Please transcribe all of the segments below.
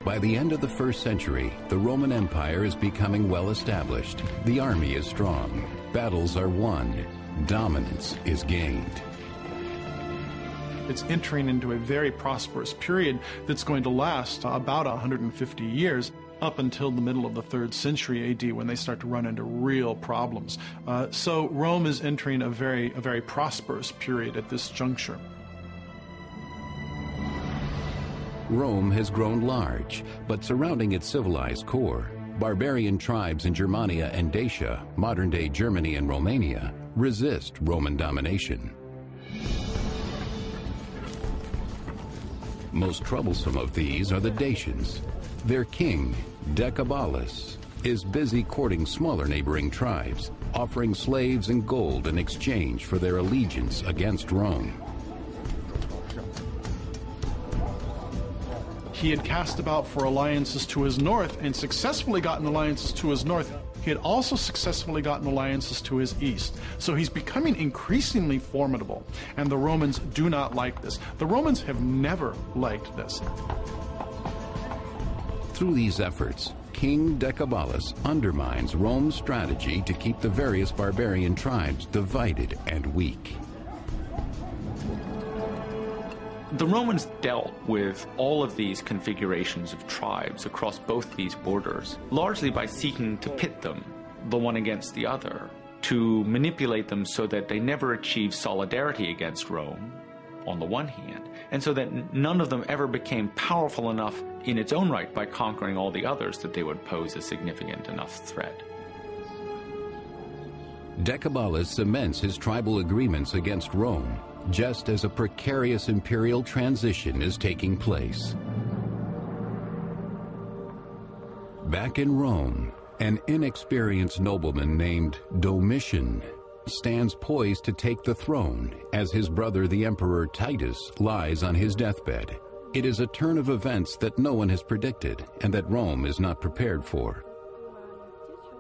By the end of the 1st century, the Roman Empire is becoming well established. The army is strong. Battles are won. Dominance is gained. It's entering into a very prosperous period that's going to last about 150 years, up until the middle of the 3rd century AD, when they start to run into real problems. So Rome is entering a very prosperous period at this juncture. Rome has grown large, but surrounding its civilized core, barbarian tribes in Germania and Dacia, modern-day Germany and Romania, resist Roman domination. Most troublesome of these are the Dacians. Their king, Decebalus, is busy courting smaller neighboring tribes, offering slaves and gold in exchange for their allegiance against Rome. He had cast about for alliances to his north and successfully gotten alliances to his north. He had also successfully gotten alliances to his east. So he's becoming increasingly formidable, and the Romans do not like this. The Romans have never liked this. Through these efforts, King Decebalus undermines Rome's strategy to keep the various barbarian tribes divided and weak. The Romans dealt with all of these configurations of tribes across both these borders, largely by seeking to pit them, the one against the other, to manipulate them so that they never achieved solidarity against Rome, on the one hand, and so that none of them ever became powerful enough in its own right by conquering all the others that they would pose a significant enough threat. Decebalus cements his tribal agreements against Rome, just as a precarious imperial transition is taking place. Back in Rome, an inexperienced nobleman named Domitian stands poised to take the throne as his brother, the Emperor Titus, lies on his deathbed. It is a turn of events that no one has predicted and that Rome is not prepared for.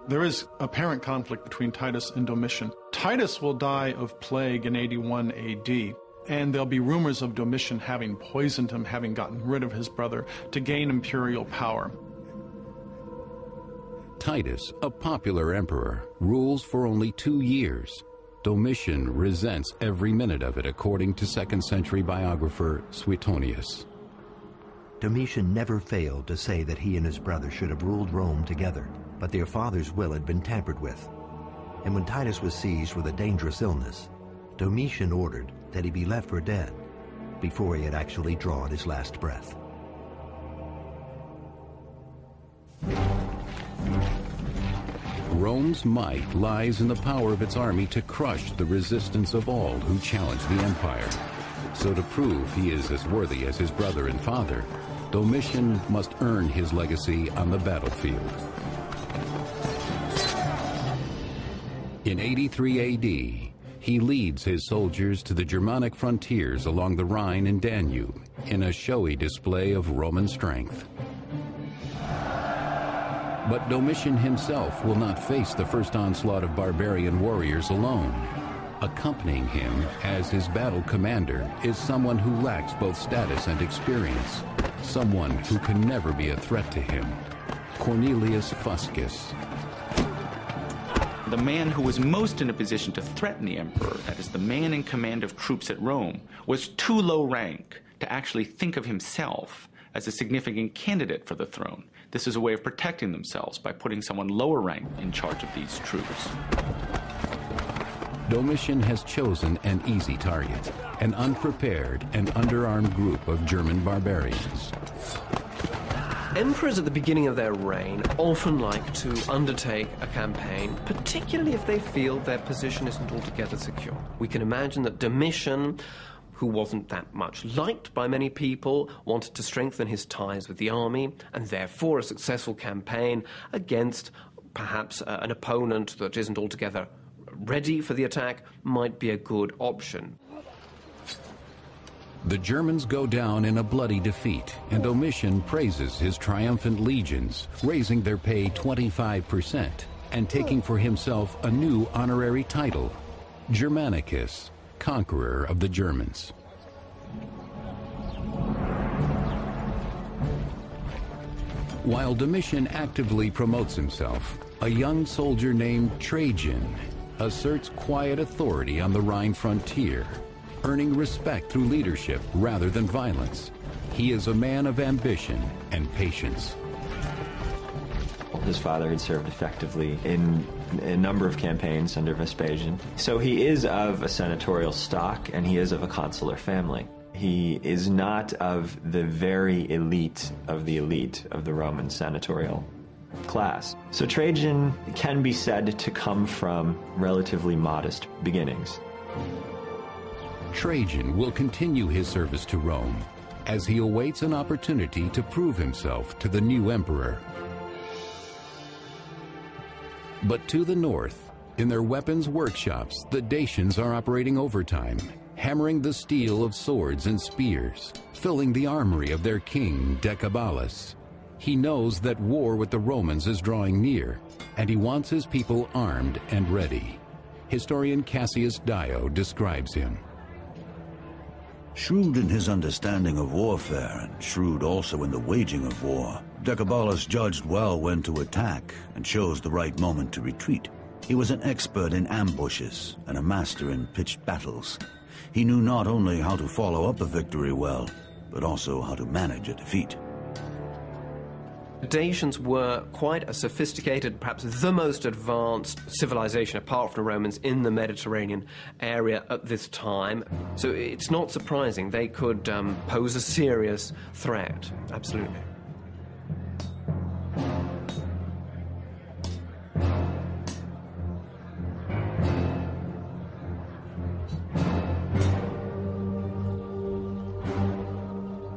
There is apparent conflict between Titus and Domitian. Titus will die of plague in 81 AD, and there'll be rumors of Domitian having poisoned him, having gotten rid of his brother to gain imperial power. Titus, a popular emperor, rules for only 2 years. Domitian resents every minute of it, according to 2nd century biographer Suetonius. Domitian never failed to say that he and his brother should have ruled Rome together, but their father's will had been tampered with. And when Titus was seized with a dangerous illness, Domitian ordered that he be left for dead before he had actually drawn his last breath. Rome's might lies in the power of its army to crush the resistance of all who challenge the empire. So to prove he is as worthy as his brother and father, Domitian must earn his legacy on the battlefield. In 83 AD, he leads his soldiers to the Germanic frontiers along the Rhine and Danube in a showy display of Roman strength. But Domitian himself will not face the first onslaught of barbarian warriors alone. Accompanying him as his battle commander is someone who lacks both status and experience, someone who can never be a threat to him, Cornelius Fuscus. The man who was most in a position to threaten the emperor, that is, the man in command of troops at Rome, was too low rank to actually think of himself as a significant candidate for the throne. This is a way of protecting themselves by putting someone lower ranked in charge of these troops. Domitian has chosen an easy target, an unprepared and underarmed group of German barbarians. Emperors at the beginning of their reign often like to undertake a campaign, particularly if they feel their position isn't altogether secure. We can imagine that Domitian, who wasn't that much liked by many people, wanted to strengthen his ties with the army, and therefore a successful campaign against perhaps an opponent that isn't altogether ready for the attack might be a good option. The Germans go down in a bloody defeat, and Domitian praises his triumphant legions, raising their pay 25% and taking for himself a new honorary title, Germanicus, conqueror of the Germans. While Domitian actively promotes himself, a young soldier named Trajan asserts quiet authority on the Rhine frontier, earning respect through leadership rather than violence. He is a man of ambition and patience. His father had served effectively in a number of campaigns under Vespasian. So he is of a senatorial stock, and he is of a consular family. He is not of the very elite of the Roman senatorial class. So Trajan can be said to come from relatively modest beginnings. Trajan will continue his service to Rome as he awaits an opportunity to prove himself to the new emperor. But to the north, in their weapons workshops, the Dacians are operating overtime, hammering the steel of swords and spears, filling the armory of their king, Decebalus. He knows that war with the Romans is drawing near, and he wants his people armed and ready. Historian Cassius Dio describes him. Shrewd in his understanding of warfare, and shrewd also in the waging of war, Decebalus judged well when to attack and chose the right moment to retreat. He was an expert in ambushes and a master in pitched battles. He knew not only how to follow up a victory well, but also how to manage a defeat. The Dacians were quite a sophisticated, perhaps the most advanced civilization, apart from the Romans, in the Mediterranean area at this time. So it's not surprising they could pose a serious threat. Absolutely.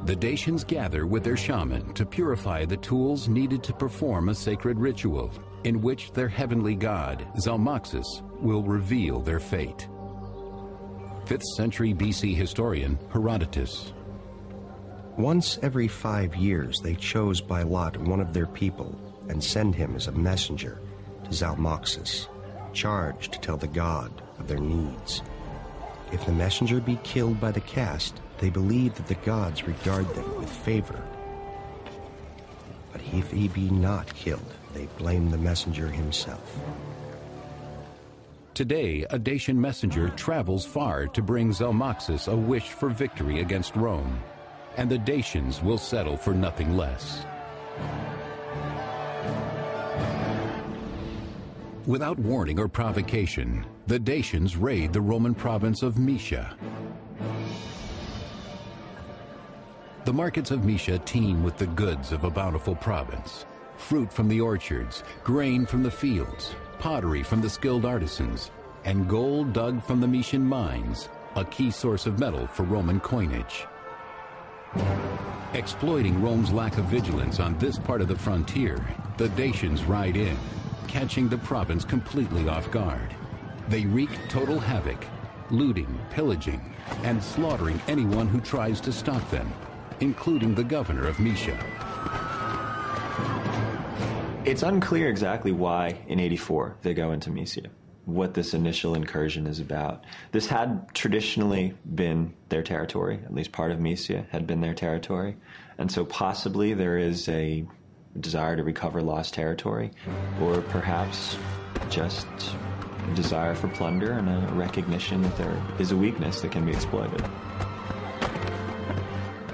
The Dacians gather with their shaman to purify the tools needed to perform a sacred ritual in which their heavenly god, Zalmoxis, will reveal their fate. 5th century BC historian Herodotus. Once every 5 years they chose by lot one of their people and send him as a messenger to Zalmoxis, charged to tell the god of their needs. If the messenger be killed by the cast, they believe that the gods regard them with favor. But if he be not killed, they blame the messenger himself. Today, a Dacian messenger travels far to bring Zalmoxis a wish for victory against Rome, and the Dacians will settle for nothing less. Without warning or provocation, the Dacians raid the Roman province of Moesia. The markets of Moesia teem with the goods of a bountiful province. Fruit from the orchards, grain from the fields, pottery from the skilled artisans, and gold dug from the Moesian mines, a key source of metal for Roman coinage. Exploiting Rome's lack of vigilance on this part of the frontier, the Dacians ride in, catching the province completely off guard. They wreak total havoc, looting, pillaging, and slaughtering anyone who tries to stop them, including the governor of Moesia. It's unclear exactly why in 84 they go into Moesia, what this initial incursion is about. This had traditionally been their territory, at least part of Moesia had been their territory, and so possibly there is a desire to recover lost territory, or perhaps just a desire for plunder and a recognition that there is a weakness that can be exploited.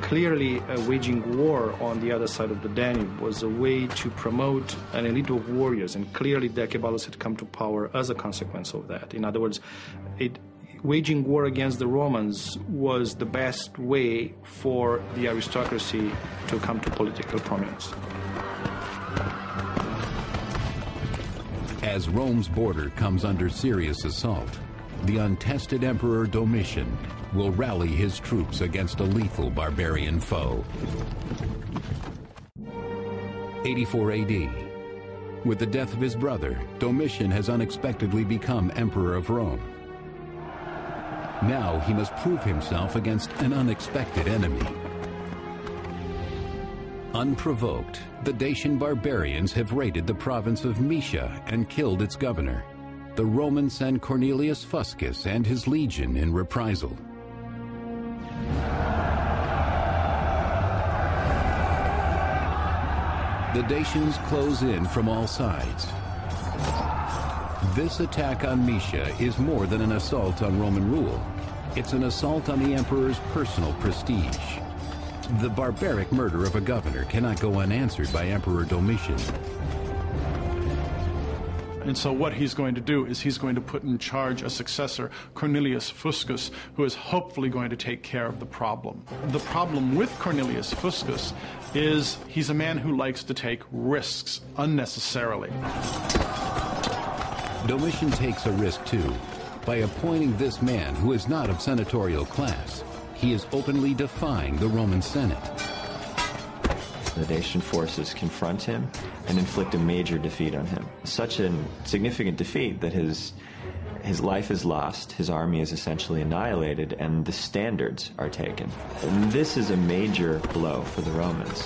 Clearly, waging war on the other side of the Danube was a way to promote an elite of warriors, and clearly Decebalus had come to power as a consequence of that. In other words, waging war against the Romans was the best way for the aristocracy to come to political prominence. As Rome's border comes under serious assault, the untested Emperor Domitian will rally his troops against a lethal barbarian foe. 84 AD. With the death of his brother, Domitian has unexpectedly become Emperor of Rome. Now he must prove himself against an unexpected enemy. Unprovoked, the Dacian barbarians have raided the province of Moesia and killed its governor. The Romans send Cornelius Fuscus and his legion in reprisal. The Dacians close in from all sides. This attack on Mysia is more than an assault on Roman rule. It's an assault on the emperor's personal prestige. The barbaric murder of a governor cannot go unanswered by Emperor Domitian. And so what he's going to do is he's going to put in charge a successor, Cornelius Fuscus, who is hopefully going to take care of the problem. The problem with Cornelius Fuscus is he's a man who likes to take risks unnecessarily. Domitian takes a risk too. By appointing this man who is not of senatorial class, he is openly defying the Roman Senate. The Dacian forces confront him and inflict a major defeat on him. Such a significant defeat that his life is lost, his army is essentially annihilated, and the standards are taken. And this is a major blow for the Romans.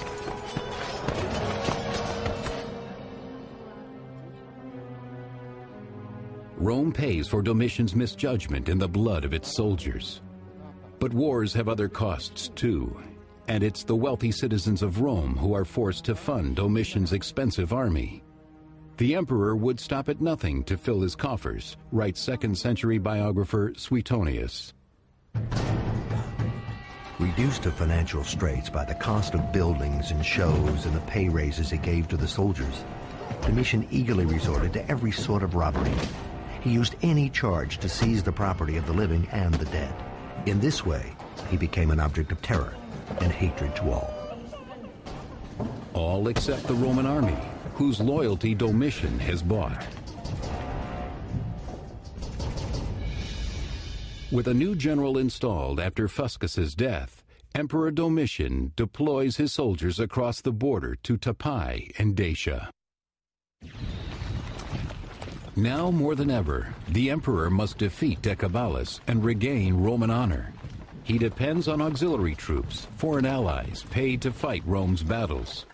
Rome pays for Domitian's misjudgment in the blood of its soldiers. But wars have other costs too. And it's the wealthy citizens of Rome who are forced to fund Domitian's expensive army. The emperor would stop at nothing to fill his coffers, writes 2nd century biographer Suetonius. Reduced to financial straits by the cost of buildings and shows and the pay raises he gave to the soldiers, Domitian eagerly resorted to every sort of robbery. He used any charge to seize the property of the living and the dead. In this way, he became an object of terror and hatred to all. All except the Roman army, whose loyalty Domitian has bought. With a new general installed after Fuscus's death, Emperor Domitian deploys his soldiers across the border to Tapai in Dacia. Now more than ever, the emperor must defeat Decebalus and regain Roman honor. He depends on auxiliary troops, foreign allies, paid to fight Rome's battles.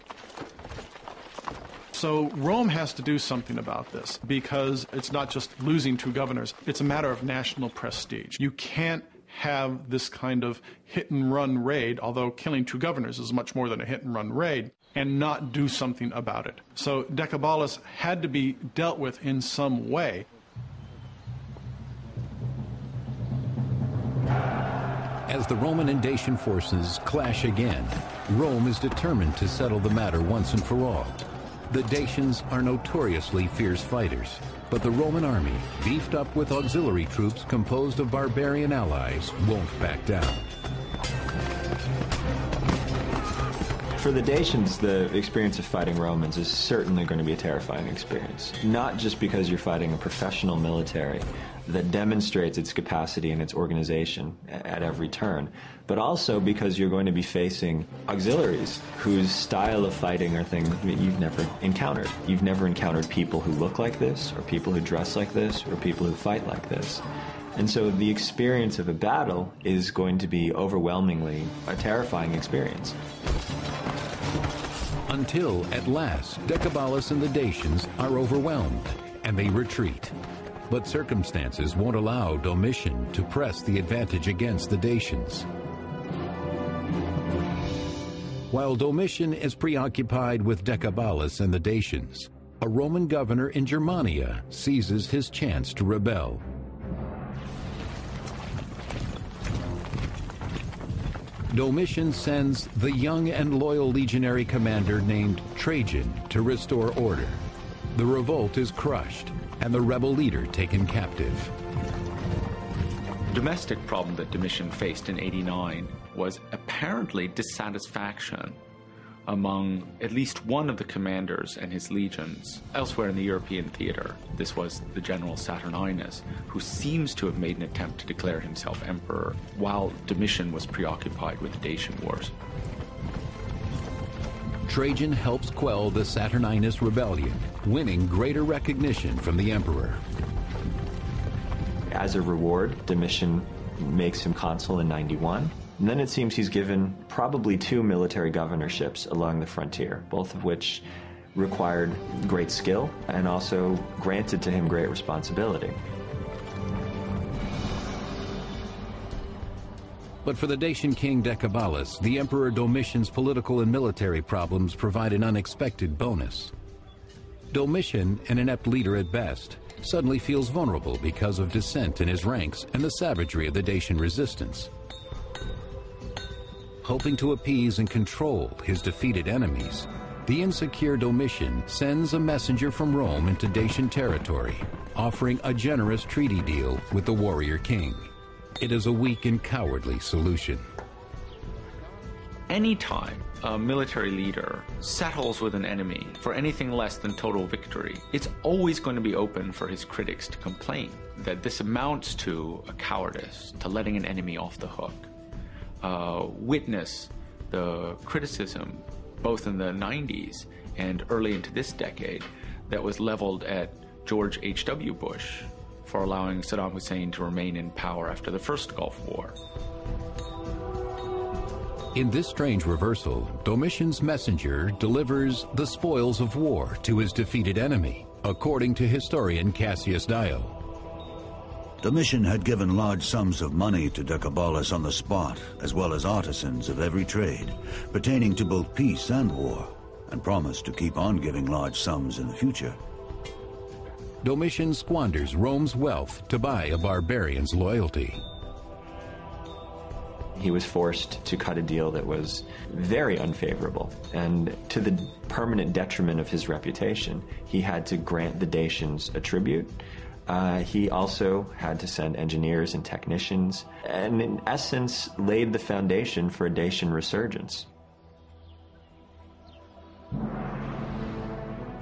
So Rome has to do something about this, because it's not just losing 2 governors, it's a matter of national prestige. You can't have this kind of hit-and-run raid, although killing 2 governors is much more than a hit-and-run raid, and not do something about it. So Decebalus had to be dealt with in some way. As the Roman and Dacian forces clash again, Rome is determined to settle the matter once and for all. The Dacians are notoriously fierce fighters, but the Roman army, beefed up with auxiliary troops composed of barbarian allies, won't back down. For the Dacians, the experience of fighting Romans is certainly going to be a terrifying experience. Not just because you're fighting a professional military that demonstrates its capacity and its organization at every turn, but also because you're going to be facing auxiliaries whose style of fighting are things you've never encountered. You've never encountered people who look like this, or people who dress like this, or people who fight like this. And so the experience of a battle is going to be overwhelmingly a terrifying experience. Until, at last, Decebalus and the Dacians are overwhelmed, and they retreat. But circumstances won't allow Domitian to press the advantage against the Dacians. While Domitian is preoccupied with Decebalus and the Dacians, a Roman governor in Germania seizes his chance to rebel. Domitian sends the young and loyal legionary commander named Trajan to restore order. The revolt is crushed, and the rebel leader taken captive. Domestic problem that Domitian faced in 89 was apparently dissatisfaction among at least one of the commanders and his legions elsewhere in the European theater. This was the general Saturninus, who seems to have made an attempt to declare himself emperor while Domitian was preoccupied with the Dacian wars. Trajan helps quell the Saturninus rebellion, winning greater recognition from the emperor. As a reward, Domitian makes him consul in 91. And then it seems he's given probably 2 military governorships along the frontier, both of which required great skill and also granted to him great responsibility. But for the Dacian king Decebalus, the Emperor Domitian's political and military problems provide an unexpected bonus. Domitian, an inept leader at best, suddenly feels vulnerable because of dissent in his ranks and the savagery of the Dacian resistance. Hoping to appease and control his defeated enemies, the insecure Domitian sends a messenger from Rome into Dacian territory, offering a generous treaty deal with the warrior king. It is a weak and cowardly solution. Anytime a military leader settles with an enemy for anything less than total victory, it's always going to be open for his critics to complain that this amounts to a cowardice, to letting an enemy off the hook. Witness the criticism, both in the 90s and early into this decade, that was leveled at George H.W. Bush for allowing Saddam Hussein to remain in power after the first Gulf War. In this strange reversal, Domitian's messenger delivers the spoils of war to his defeated enemy, according to historian Cassius Dio. Domitian had given large sums of money to Decebalus on the spot, as well as artisans of every trade, pertaining to both peace and war, and promised to keep on giving large sums in the future. Domitian squanders Rome's wealth to buy a barbarian's loyalty. He was forced to cut a deal that was very unfavorable, and to the permanent detriment of his reputation, he had to grant the Dacians a tribute. He also had to send engineers and technicians, and in essence laid the foundation for a Dacian resurgence.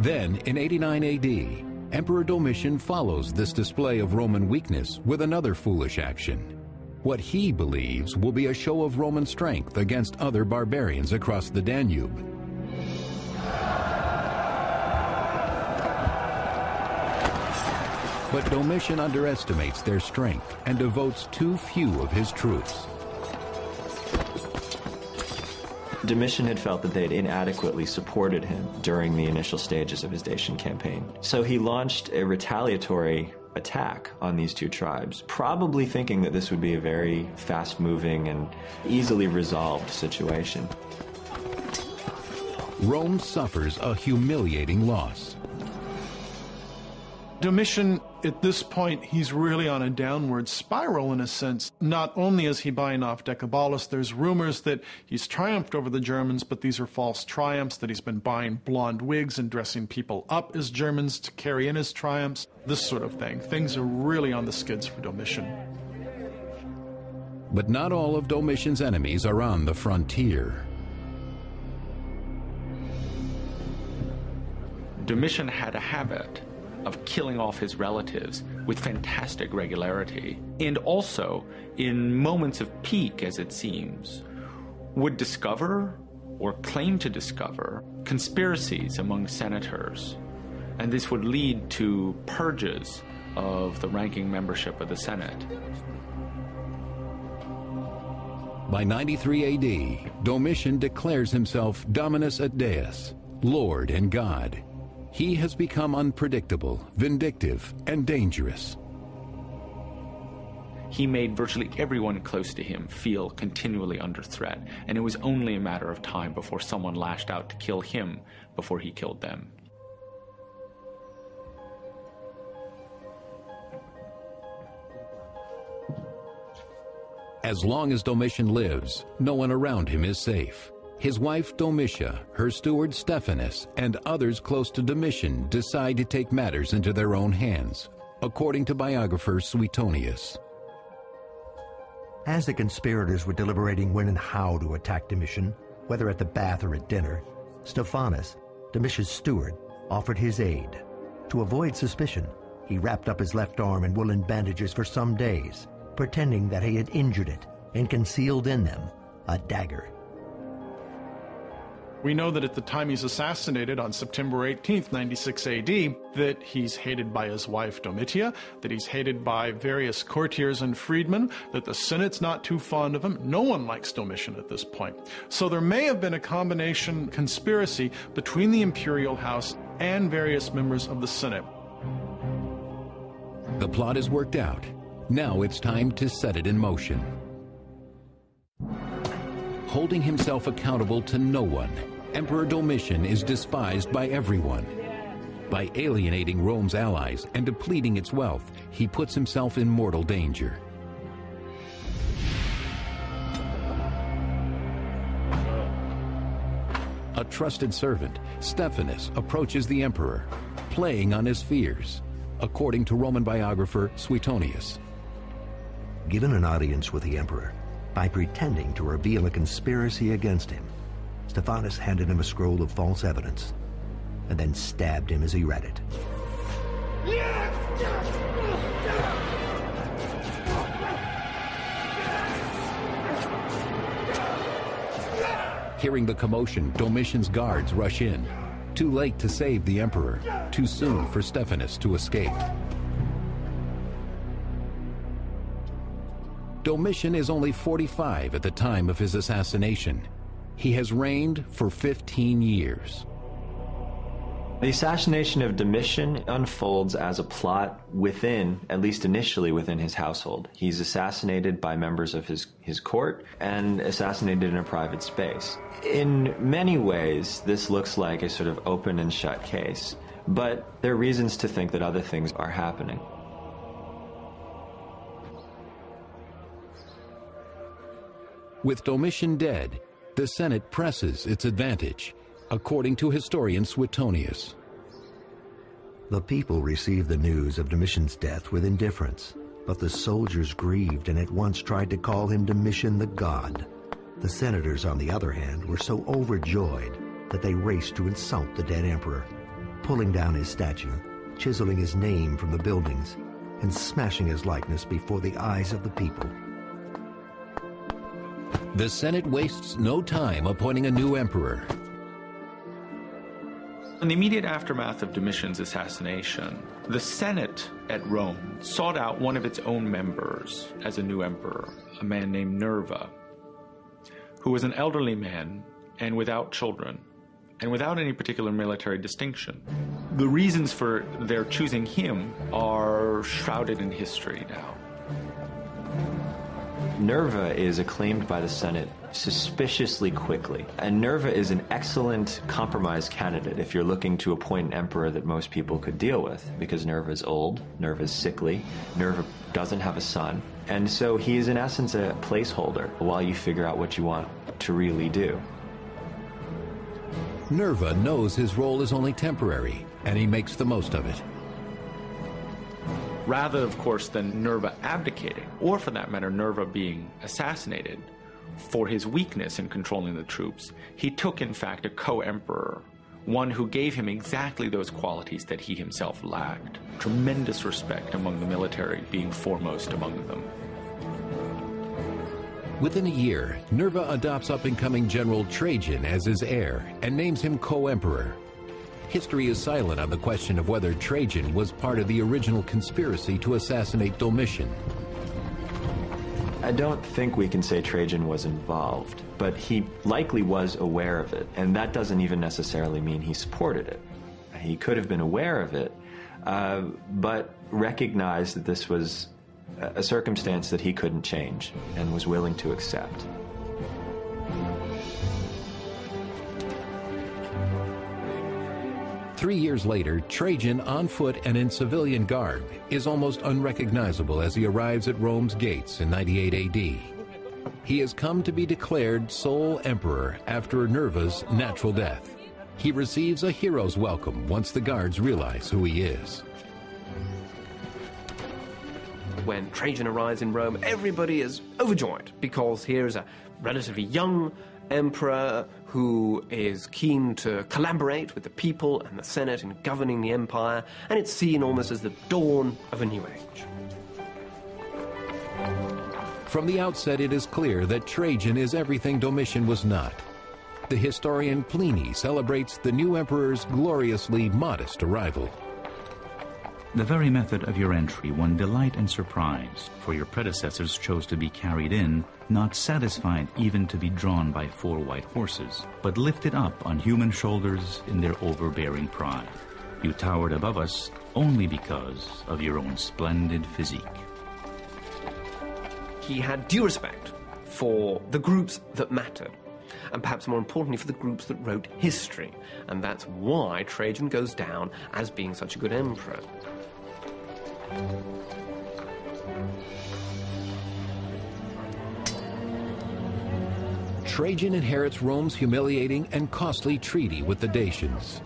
Then, in 89 AD, Emperor Domitian follows this display of Roman weakness with another foolish action. What he believes will be a show of Roman strength against other barbarians across the Danube. But Domitian underestimates their strength and devotes too few of his troops. Domitian had felt that they had inadequately supported him during the initial stages of his Dacian campaign. So he launched a retaliatory attack on these two tribes, probably thinking that this would be a very fast-moving and easily resolved situation. Rome suffers a humiliating loss. Domitian, at this point, he's really on a downward spiral in a sense. Not only is he buying off Decebalus, there's rumors that he's triumphed over the Germans, but these are false triumphs, that he's been buying blonde wigs and dressing people up as Germans to carry in his triumphs, this sort of thing. Things are really on the skids for Domitian. But not all of Domitian's enemies are on the frontier. Domitian had a habit of killing off his relatives with fantastic regularity, and also, in moments of peak, as it seems, would discover, or claim to discover, conspiracies among senators, and this would lead to purges of the ranking membership of the Senate. By 93 AD, Domitian declares himself Dominus et Deus, Lord and God. He has become unpredictable, vindictive, and dangerous. He made virtually everyone close to him feel continually under threat, and it was only a matter of time before someone lashed out to kill him before he killed them. As long as Domitian lives, no one around him is safe. His wife Domitia, her steward Stephanus, and others close to Domitian decide to take matters into their own hands, according to biographer Suetonius. As the conspirators were deliberating when and how to attack Domitian, whether at the bath or at dinner, Stephanus, Domitian's steward, offered his aid. To avoid suspicion, he wrapped up his left arm in woolen bandages for some days, pretending that he had injured it and concealed in them a dagger. We know that at the time he's assassinated on September 18th, 96 AD, that he's hated by his wife Domitia, that he's hated by various courtiers and freedmen, that the Senate's not too fond of him. No one likes Domitian at this point. So there may have been a combination conspiracy between the imperial house and various members of the Senate. The plot is worked out. Now it's time to set it in motion. Holding himself accountable to no one, Emperor Domitian is despised by everyone. By alienating Rome's allies and depleting its wealth, he puts himself in mortal danger. A trusted servant, Stephanus, approaches the emperor, playing on his fears, according to Roman biographer Suetonius. Given an audience with the emperor, by pretending to reveal a conspiracy against him, Stephanus handed him a scroll of false evidence and then stabbed him as he read it. Hearing the commotion, Domitian's guards rush in. Too late to save the emperor, too soon for Stephanus to escape. Domitian is only 45 at the time of his assassination. He has reigned for 15 years. The assassination of Domitian unfolds as a plot within, at least initially within his household. He's assassinated by members of his court and assassinated in a private space. In many ways, this looks like a sort of open and shut case, but there are reasons to think that other things are happening. With Domitian dead, the Senate presses its advantage, according to historian Suetonius. The people received the news of Domitian's death with indifference, but the soldiers grieved and at once tried to call him Domitian the God. The senators, on the other hand, were so overjoyed that they raced to insult the dead emperor, pulling down his statue, chiseling his name from the buildings, and smashing his likeness before the eyes of the people. The Senate wastes no time appointing a new emperor. In the immediate aftermath of Domitian's assassination, the Senate at Rome sought out one of its own members as a new emperor, a man named Nerva, who was an elderly man and without children, and without any particular military distinction. The reasons for their choosing him are shrouded in history now. Nerva is acclaimed by the Senate suspiciously quickly, and Nerva is an excellent compromise candidate if you're looking to appoint an emperor that most people could deal with, because Nerva is old, Nerva is sickly, Nerva doesn't have a son, and so he is in essence a placeholder while you figure out what you want to really do. Nerva knows his role is only temporary, and he makes the most of it. Rather, of course, than Nerva abdicating, or for that matter, Nerva being assassinated for his weakness in controlling the troops, he took, in fact, a co-emperor, one who gave him exactly those qualities that he himself lacked. Tremendous respect among the military being foremost among them. Within a year, Nerva adopts up-and-coming General Trajan as his heir and names him co-emperor. History is silent on the question of whether Trajan was part of the original conspiracy to assassinate Domitian. I don't think we can say Trajan was involved, but he likely was aware of it, and that doesn't even necessarily mean he supported it. He could have been aware of it, but recognized that this was a circumstance that he couldn't change and was willing to accept. Three years later, Trajan, on foot and in civilian garb, is almost unrecognizable as he arrives at Rome's gates in 98 AD. He has come to be declared sole emperor after Nerva's natural death. He receives a hero's welcome once the guards realize who he is. When Trajan arrives in Rome, everybody is overjoyed because here's a relatively young emperor who is keen to collaborate with the people and the Senate in governing the empire, and it's seen almost as the dawn of a new age. From the outset, it is clear that Trajan is everything Domitian was not. The historian Pliny celebrates the new emperor's gloriously modest arrival. The very method of your entry won delight and surprise, for your predecessors chose to be carried in, not satisfied even to be drawn by 4 white horses, but lifted up on human shoulders in their overbearing pride. You towered above us only because of your own splendid physique. He had due respect for the groups that mattered. and perhaps more importantly for the groups that wrote history. And that's why Trajan goes down as being such a good emperor. Trajan inherits Rome's humiliating and costly treaty with the Dacians.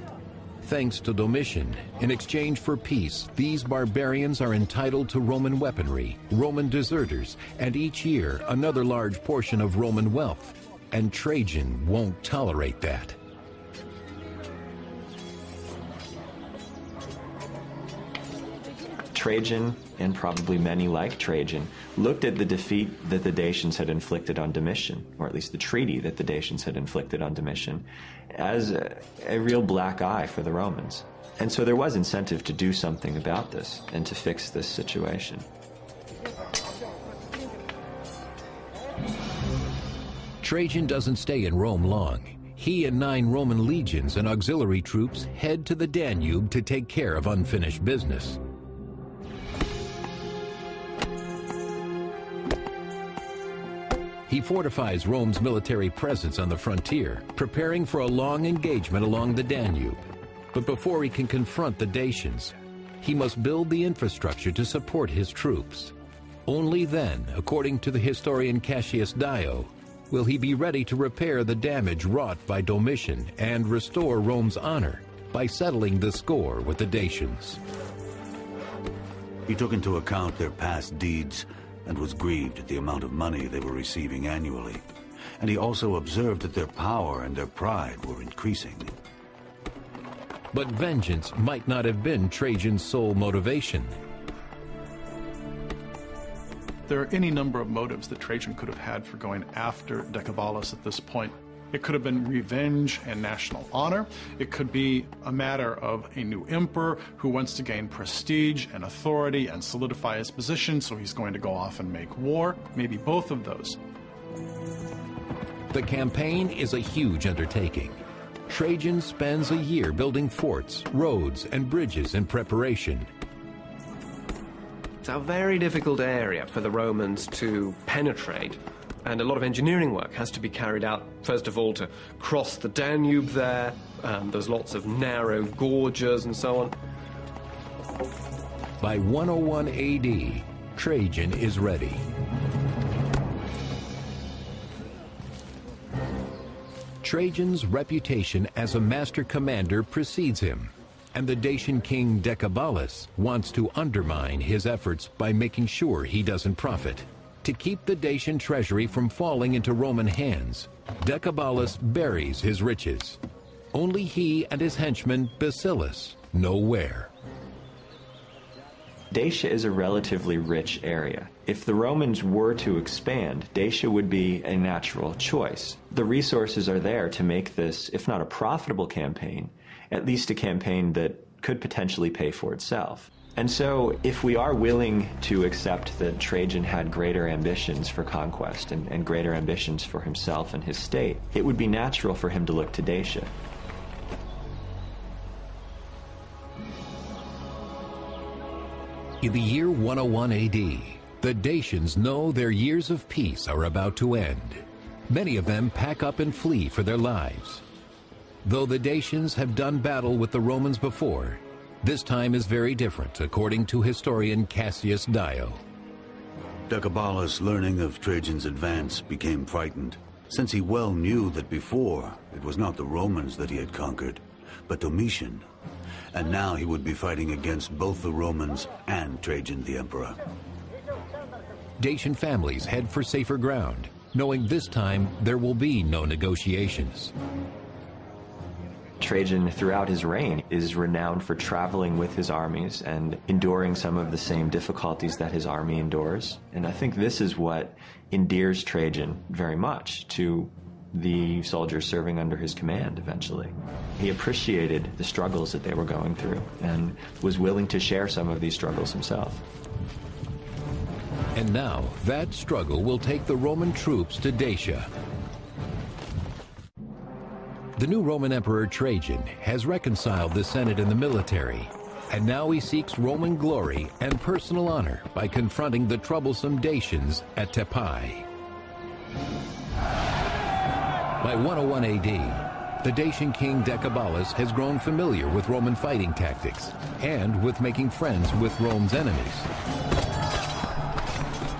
Thanks to Domitian, in exchange for peace, these barbarians are entitled to Roman weaponry, Roman deserters, and each year another large portion of Roman wealth. And Trajan won't tolerate that. Trajan, and probably many like Trajan, looked at the defeat that the Dacians had inflicted on Domitian, or at least the treaty that the Dacians had inflicted on Domitian, as a real black eye for the Romans. And so there was incentive to do something about this and to fix this situation. Trajan doesn't stay in Rome long. He and 9 Roman legions and auxiliary troops head to the Danube to take care of unfinished business. He fortifies Rome's military presence on the frontier, preparing for a long engagement along the Danube. But before he can confront the Dacians, he must build the infrastructure to support his troops. Only then, according to the historian Cassius Dio, will he be ready to repair the damage wrought by Domitian and restore Rome's honor by settling the score with the Dacians. He took into account their past deeds and was grieved at the amount of money they were receiving annually. And he also observed that their power and their pride were increasing. But vengeance might not have been Trajan's sole motivation. There are any number of motives that Trajan could have had for going after Decebalus at this point. It could have been revenge and national honor. It could be a matter of a new emperor who wants to gain prestige and authority and solidify his position, so he's going to go off and make war. Maybe both of those. The campaign is a huge undertaking. Trajan spends a year building forts, roads, and bridges in preparation. It's a very difficult area for the Romans to penetrate. And a lot of engineering work has to be carried out, first of all, to cross the Danube there. There's lots of narrow gorges and so on. By 101 AD, Trajan is ready. Trajan's reputation as a master commander precedes him, and the Dacian king Decebalus wants to undermine his efforts by making sure he doesn't profit. To keep the Dacian treasury from falling into Roman hands, Decebalus buries his riches. Only he and his henchman Basilis know where. Dacia is a relatively rich area. If the Romans were to expand, Dacia would be a natural choice. The resources are there to make this, if not a profitable campaign, at least a campaign that could potentially pay for itself. And so, if we are willing to accept that Trajan had greater ambitions for conquest and greater ambitions for himself and his state, it would be natural for him to look to Dacia. In the year 101 AD, the Dacians know their years of peace are about to end. Many of them pack up and flee for their lives. Though the Dacians have done battle with the Romans before, this time is very different, according to historian Cassius Dio. Decebalus, learning of Trajan's advance, became frightened, since he well knew that before it was not the Romans that he had conquered, but Domitian. And now he would be fighting against both the Romans and Trajan the emperor. Dacian families head for safer ground, knowing this time there will be no negotiations. Trajan, throughout his reign, is renowned for traveling with his armies and enduring some of the same difficulties that his army endures. And I think this is what endears Trajan very much to the soldiers serving under his command eventually. He appreciated the struggles that they were going through and was willing to share some of these struggles himself. And now, that struggle will take the Roman troops to Dacia. The new Roman Emperor Trajan has reconciled the Senate and the military, and now he seeks Roman glory and personal honor by confronting the troublesome Dacians at Tepai. By 101 AD, the Dacian king Decebalus has grown familiar with Roman fighting tactics and with making friends with Rome's enemies.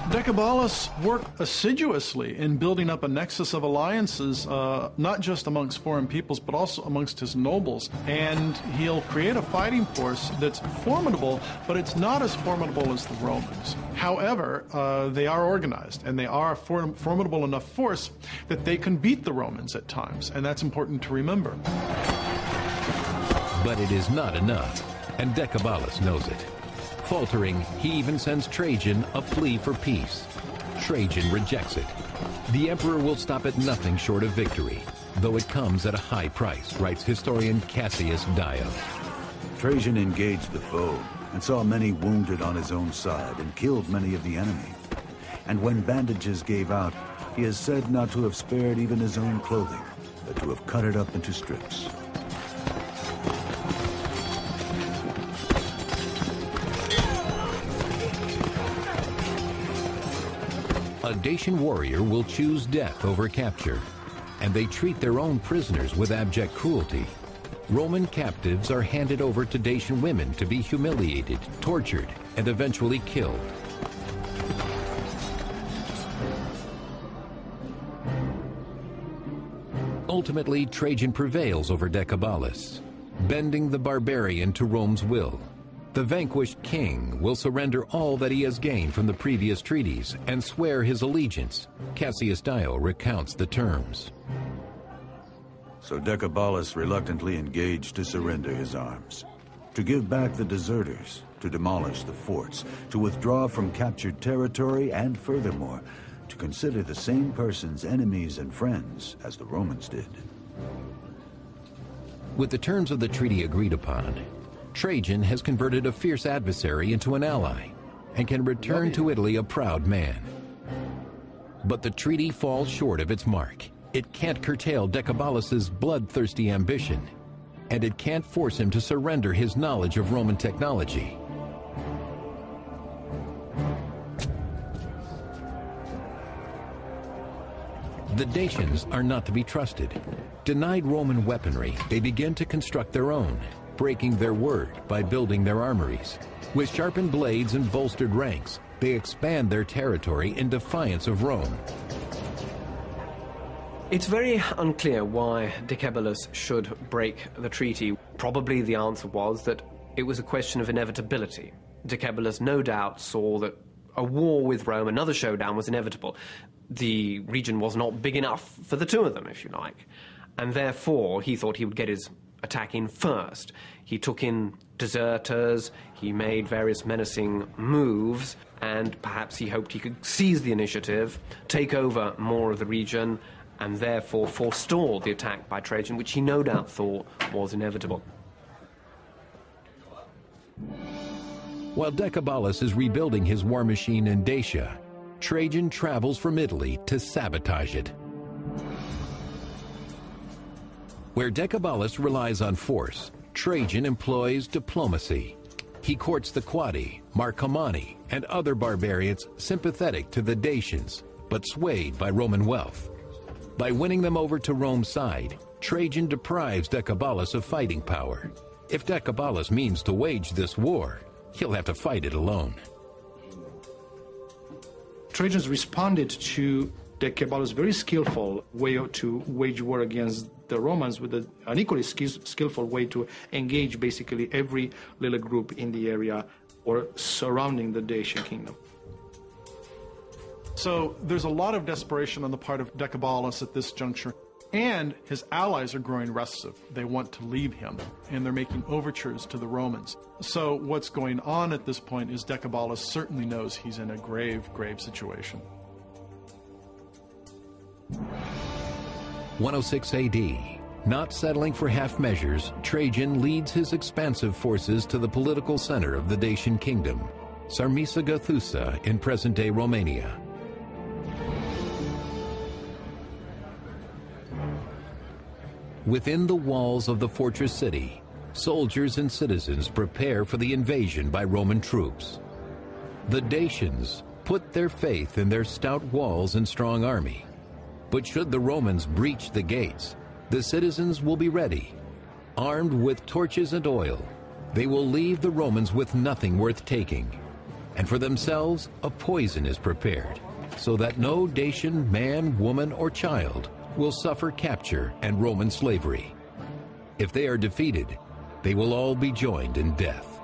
Decebalus worked assiduously in building up a nexus of alliances, not just amongst foreign peoples, but also amongst his nobles. And he'll create a fighting force that's formidable, but it's not as formidable as the Romans. However, they are organized, and they are a formidable enough force that they can beat the Romans at times, and that's important to remember. But it is not enough, and Decebalus knows it. Faltering, he even sends Trajan a plea for peace. Trajan rejects it. The emperor will stop at nothing short of victory, though it comes at a high price, writes historian Cassius Dio. Trajan engaged the foe and saw many wounded on his own side and killed many of the enemy. And when bandages gave out, he is said not to have spared even his own clothing, but to have cut it up into strips. A Dacian warrior will choose death over capture, and they treat their own prisoners with abject cruelty. Roman captives are handed over to Dacian women to be humiliated, tortured, and eventually killed. Ultimately, Trajan prevails over Decebalus, bending the barbarian to Rome's will. The vanquished king will surrender all that he has gained from the previous treaties and swear his allegiance. Cassius Dio recounts the terms. So Decebalus reluctantly engaged to surrender his arms, to give back the deserters, to demolish the forts, to withdraw from captured territory, and furthermore, to consider the same persons enemies and friends as the Romans did. With the terms of the treaty agreed upon, Trajan has converted a fierce adversary into an ally and can return to Italy a proud man. But the treaty falls short of its mark. It can't curtail Decebalus's bloodthirsty ambition, and it can't force him to surrender his knowledge of Roman technology. The Dacians are not to be trusted. Denied Roman weaponry, they begin to construct their own, breaking their word by building their armories. With sharpened blades and bolstered ranks, they expand their territory in defiance of Rome. It's very unclear why Decebalus should break the treaty. Probably the answer was that it was a question of inevitability. Decebalus no doubt saw that a war with Rome, another showdown, was inevitable. The region was not big enough for the two of them, if you like. And therefore, he thought he would get his attack in first. He took in deserters, he made various menacing moves, and perhaps he hoped he could seize the initiative, take over more of the region, and therefore forestall the attack by Trajan, which he no doubt thought was inevitable. While Decebalus is rebuilding his war machine in Dacia, Trajan travels from Italy to sabotage it. Where Decebalus relies on force, Trajan employs diplomacy. He courts the Quadi, Marcomanni, and other barbarians sympathetic to the Dacians, but swayed by Roman wealth. By winning them over to Rome's side, Trajan deprives Decebalus of fighting power. If Decebalus means to wage this war, he'll have to fight it alone. Trajans responded to Decebalus' very skillful way to wage war against the Romans with an equally skillful way to engage basically every little group in the area or surrounding the Dacian kingdom. So there's a lot of desperation on the part of Decebalus at this juncture, and his allies are growing restive. They want to leave him, and they're making overtures to the Romans. So what's going on at this point is Decebalus certainly knows he's in a grave, grave situation. 106 AD. Not settling for half measures, Trajan leads his expansive forces to the political center of the Dacian kingdom, Sarmisagathusa in present-day Romania. Within the walls of the fortress city, soldiers and citizens prepare for the invasion by Roman troops. The Dacians put their faith in their stout walls and strong army. But should the Romans breach the gates, the citizens will be ready. Armed with torches and oil, they will leave the Romans with nothing worth taking. And for themselves, a poison is prepared, so that no Dacian man, woman, or child will suffer capture and Roman slavery. If they are defeated, they will all be joined in death.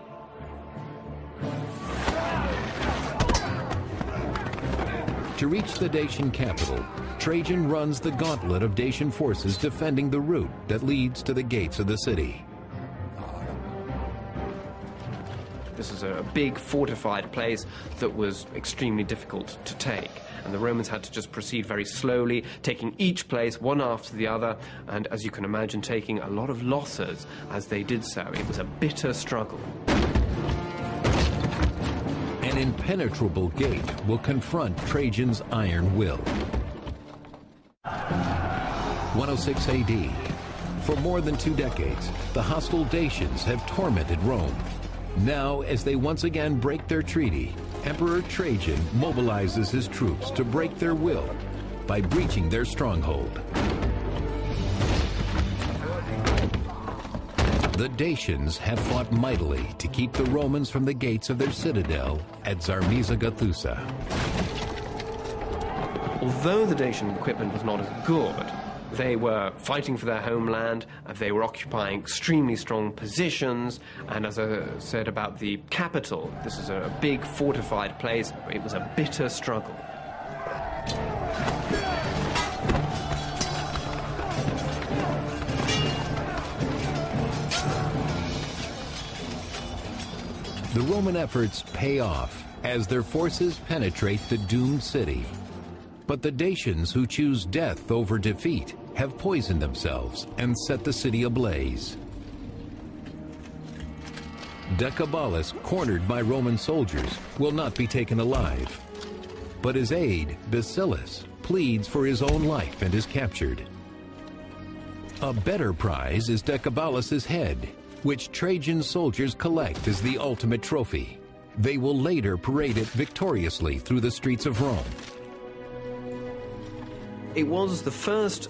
To reach the Dacian capital, Trajan runs the gauntlet of Dacian forces defending the route that leads to the gates of the city. This is a big fortified place that was extremely difficult to take, and the Romans had to just proceed very slowly, taking each place one after the other, and as you can imagine, taking a lot of losses as they did so. It was a bitter struggle. An impenetrable gate will confront Trajan's iron will. 106 AD. For more than 2 decades, the hostile Dacians have tormented Rome. Now, as they once again break their treaty, Emperor Trajan mobilizes his troops to break their will by breaching their stronghold. The Dacians have fought mightily to keep the Romans from the gates of their citadel at Zarmiza-Gathusa. Although the Dacian equipment was not as good, they were fighting for their homeland, they were occupying extremely strong positions, and as I said about the capital, this is a big fortified place. It was a bitter struggle. The Roman efforts pay off as their forces penetrate the doomed city. But the Dacians who choose death over defeat have poisoned themselves and set the city ablaze. Decebalus, cornered by Roman soldiers, will not be taken alive. But his aide, Basilis, pleads for his own life and is captured. A better prize is Decebalus's head, which Trajan soldiers collect as the ultimate trophy. They will later parade it victoriously through the streets of Rome. It was the first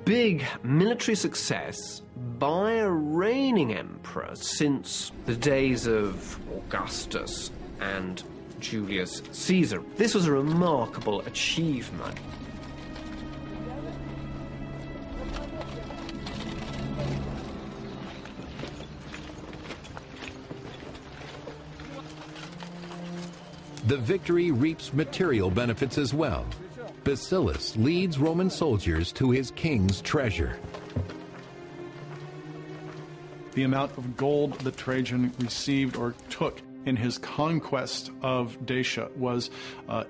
big military success by a reigning emperor since the days of Augustus and Julius Caesar. This was a remarkable achievement. The victory reaps material benefits as well. Basilis leads Roman soldiers to his king's treasure. The amount of gold that Trajan received or took in his conquest of Dacia was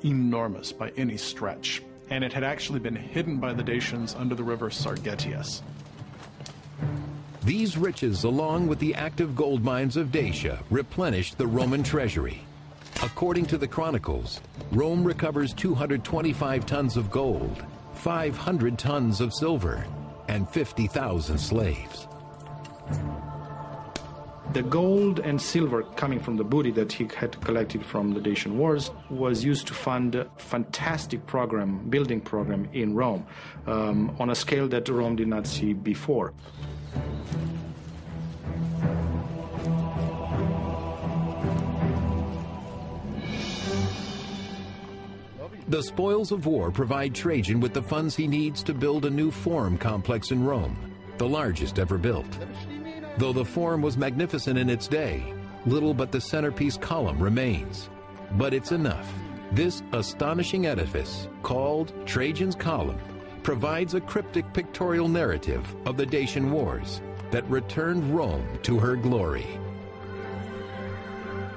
enormous by any stretch, and it had actually been hidden by the Dacians under the river Sargetius. These riches, along with the active gold mines of Dacia, replenished the Roman treasury. According to the Chronicles, Rome recovers 225 tons of gold, 500 tons of silver, and 50,000 slaves. The gold and silver coming from the booty that he had collected from the Dacian wars was used to fund a fantastic building program in Rome, on a scale that Rome did not see before. The spoils of war provide Trajan with the funds he needs to build a new forum complex in Rome, the largest ever built. Though the forum was magnificent in its day, little but the centerpiece column remains. But it's enough. This astonishing edifice, called Trajan's Column, provides a cryptic pictorial narrative of the Dacian Wars that returned Rome to her glory.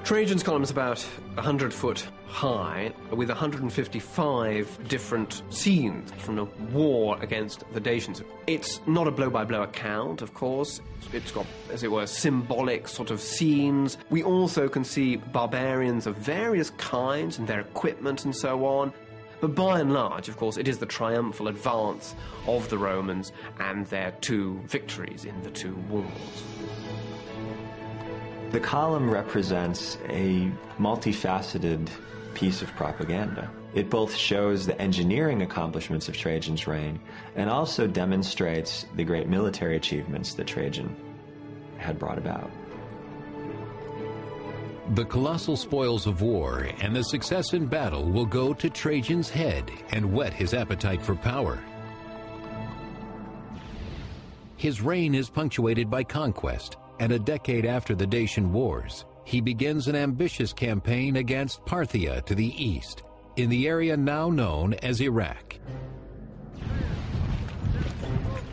Trajan's Column is about 100 foot high, with 155 different scenes from the war against the Dacians. It's not a blow-by-blow account, of course. It's got, as it were, symbolic sort of scenes. We also can see barbarians of various kinds and their equipment and so on. But by and large, of course, it is the triumphal advance of the Romans and their 2 victories in the 2 wars. The column represents a multifaceted piece of propaganda. It both shows the engineering accomplishments of Trajan's reign and also demonstrates the great military achievements that Trajan had brought about. The colossal spoils of war and the success in battle will go to Trajan's head and whet his appetite for power. His reign is punctuated by conquest, and a decade after the Dacian Wars, he begins an ambitious campaign against Parthia to the east, in the area now known as Iraq.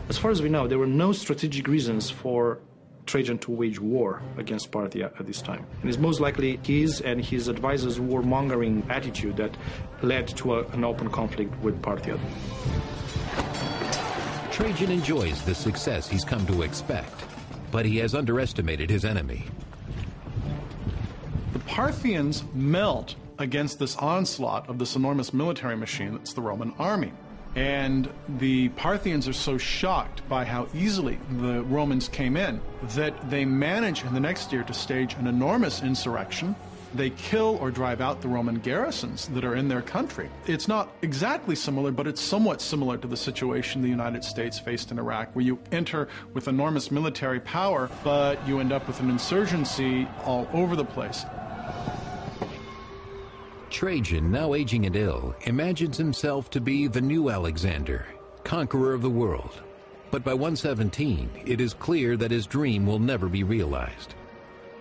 As far as we know, there were no strategic reasons for Trajan to wage war against Parthia at this time. And it's most likely his and his advisors' warmongering attitude that led to an open conflict with Parthia. Trajan enjoys the success he's come to expect, but he has underestimated his enemy. The Parthians melt against this onslaught of this enormous military machine that's the Roman army. And the Parthians are so shocked by how easily the Romans came in that they manage in the next year to stage an enormous insurrection. They kill or drive out the Roman garrisons that are in their country. It's not exactly similar, but it's somewhat similar to the situation the United States faced in Iraq, where you enter with enormous military power, but you end up with an insurgency all over the place. Trajan, now aging and ill, imagines himself to be the new Alexander, conqueror of the world. But by 117, it is clear that his dream will never be realized.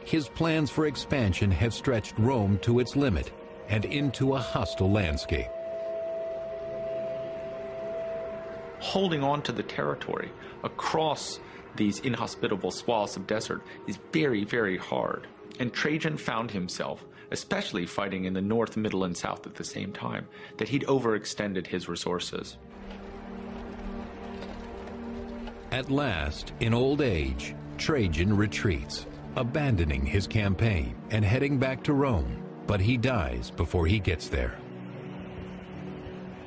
His plans for expansion have stretched Rome to its limit and into a hostile landscape. Holding on to the territory across these inhospitable swaths of desert is very, very hard. And Trajan found himself, especially fighting in the north, middle, and south at the same time, that he'd overextended his resources. At last, in old age, Trajan retreats, abandoning his campaign and heading back to Rome, but he dies before he gets there.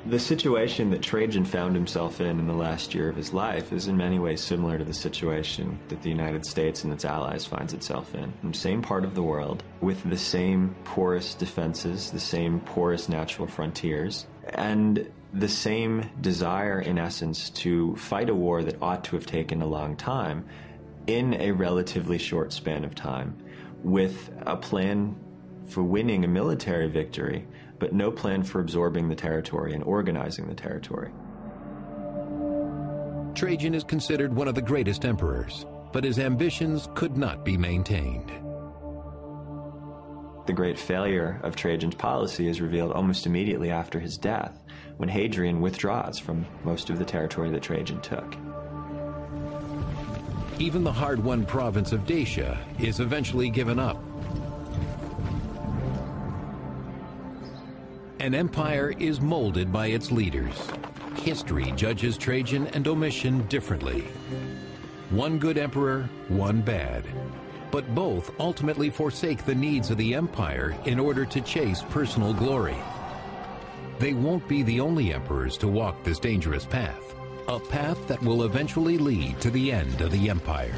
The situation that Trajan found himself in the last year of his life is in many ways similar to the situation that the United States and its allies finds itself in the same part of the world, with the same porous defenses, the same porous natural frontiers, and the same desire, in essence, to fight a war that ought to have taken a long time in a relatively short span of time, with a plan for winning a military victory, but no plan for absorbing the territory and organizing the territory. Trajan is considered one of the greatest emperors, but his ambitions could not be maintained. The great failure of Trajan's policy is revealed almost immediately after his death, when Hadrian withdraws from most of the territory that Trajan took. Even the hard-won province of Dacia is eventually given up. An empire is molded by its leaders. History judges Trajan and Domitian differently. One good emperor, one bad. But both ultimately forsake the needs of the empire in order to chase personal glory. They won't be the only emperors to walk this dangerous path, a path that will eventually lead to the end of the empire.